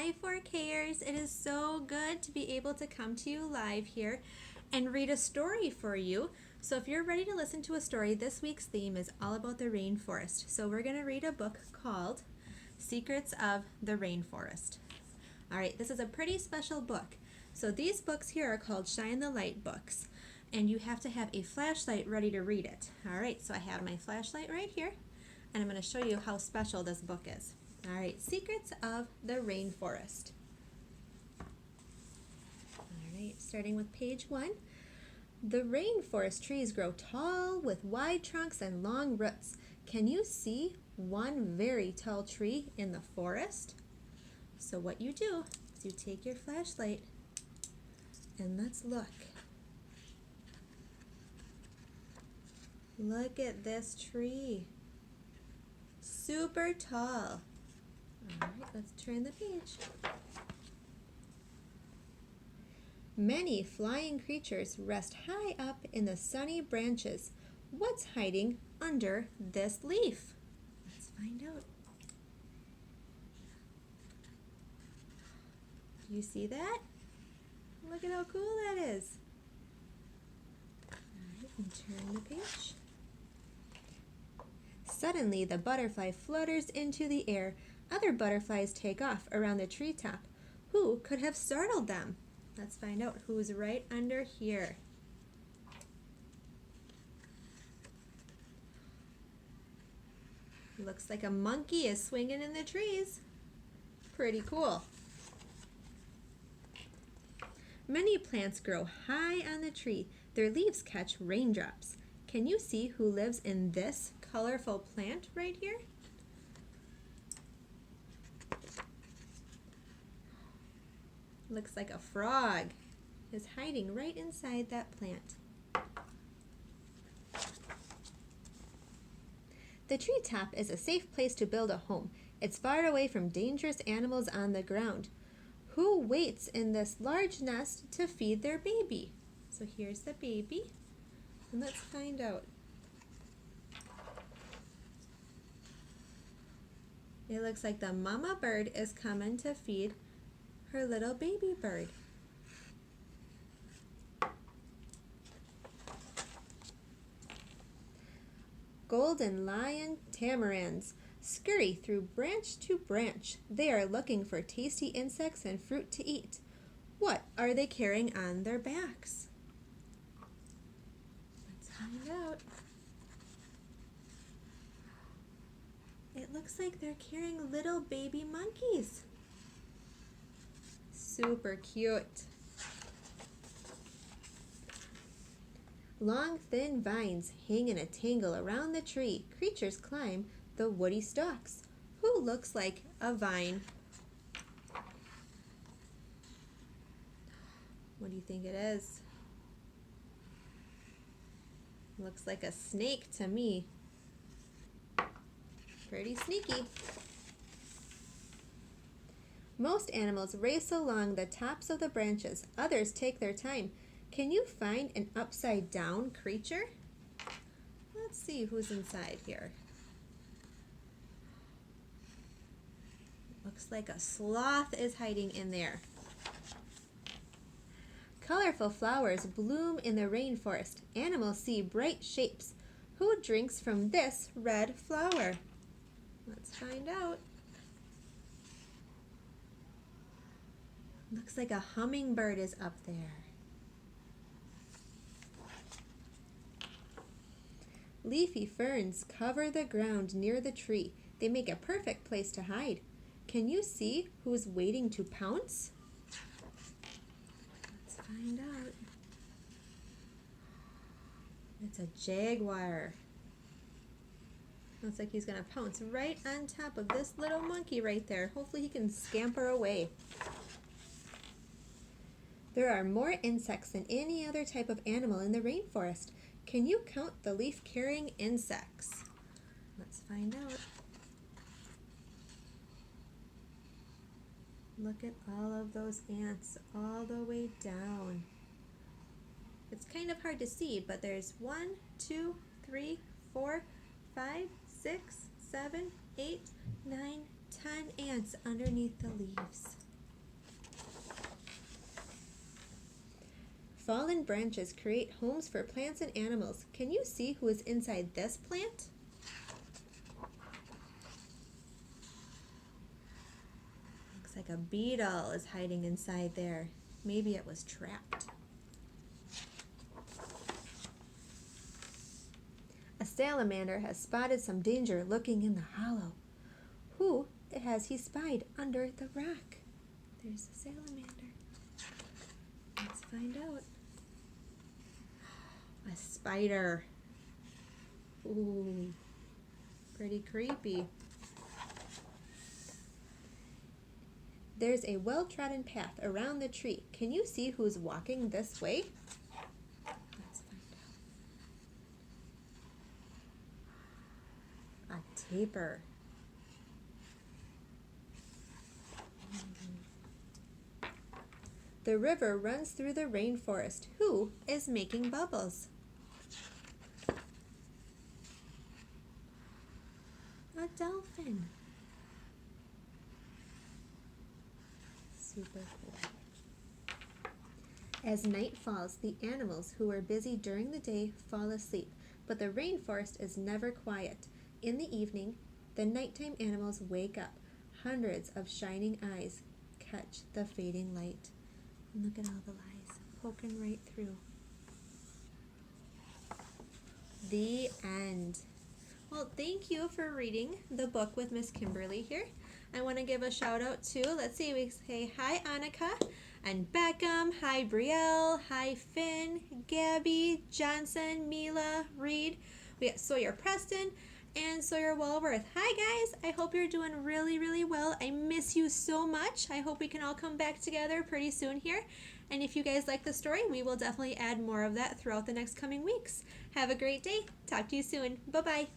Hi 4Kers, it is so good to be able to come to you live here and read a story for you. So if you're ready to listen to a story, this week's theme is all about the rainforest. So we're going to read a book called Secrets of the Rainforest. All right, this is a pretty special book. So these books here are called Shine the Light books, and you have to have a flashlight ready to read it. All right, so I have my flashlight right here, and I'm going to show you how special this book is. All right, Secrets of the Rainforest. All right, starting with page 1. The rainforest trees grow tall with wide trunks and long roots. Can you see one very tall tree in the forest? So what you do is you take your flashlight and let's look. Look at this tree. Super tall. All right, let's turn the page. Many flying creatures rest high up in the sunny branches. What's hiding under this leaf? Let's find out. Do you see that? Look at how cool that is. All right, and turn the page. Suddenly, the butterfly flutters into the air. Other butterflies take off around the treetop. Who could have startled them? Let's find out who's right under here. Looks like a monkey is swinging in the trees. Pretty cool. Many plants grow high on the tree. Their leaves catch raindrops. Can you see who lives in this colorful plant right here? Looks like a frog is hiding right inside that plant. The treetop is a safe place to build a home. It's far away from dangerous animals on the ground. Who waits in this large nest to feed their baby? So here's the baby, and let's find out. It looks like the mama bird is coming to feed her little baby bird. Golden lion tamarins scurry through branch to branch. They are looking for tasty insects and fruit to eat. What are they carrying on their backs? Let's find out. It looks like they're carrying little baby monkeys. Super cute. Long, thin vines hang in a tangle around the tree. Creatures climb the woody stalks. Who looks like a vine? What do you think it is? Looks like a snake to me. Pretty sneaky. Most animals race along the tops of the branches. Others take their time. Can you find an upside down creature? Let's see who's inside here. Looks like a sloth is hiding in there. Colorful flowers bloom in the rainforest. Animals see bright shapes. Who drinks from this red flower? Let's find out. Looks like a hummingbird is up there. Leafy ferns cover the ground near the tree. They make a perfect place to hide. Can you see who's waiting to pounce? Let's find out. It's a jaguar. Looks like he's going to pounce right on top of this little monkey right there. Hopefully he can scamper away. There are more insects than any other type of animal in the rainforest. Can you count the leaf-carrying insects? Let's find out. Look at all of those ants all the way down. It's kind of hard to see, but there's 1, 2, 3, 4, 5, 6, 7, 8, 9, 10 ants underneath the leaves. Fallen branches create homes for plants and animals. Can you see who is inside this plant? Looks like a beetle is hiding inside there. Maybe it was trapped. A salamander has spotted some danger lurking in the hollow. Who has he spied under the rock? There's a salamander. Let's find out. A spider. Ooh, pretty creepy. There's a well-trodden path around the tree. Can you see who's walking this way? Let's find out. A tapir. The river runs through the rainforest. Who is making bubbles? A dolphin. Super cool. As night falls, the animals who were busy during the day fall asleep, but the rainforest is never quiet. In the evening, the nighttime animals wake up. Hundreds of shining eyes catch the fading light. And look at all the lights poking right through. The end. Well, thank you for reading the book with Miss Kimberly here. I want to give a shout out to, let's see, we say hi Annika and Beckham, hi Brielle, hi Finn, Gabby, Johnson, Mila, Reed. We got Sawyer Preston and Sawyer Walworth. Hi guys, I hope you're doing really, really well. I miss you so much. I hope we can all come back together pretty soon here. And if you guys like the story, we will definitely add more of that throughout the next coming weeks. Have a great day. Talk to you soon. Bye-bye.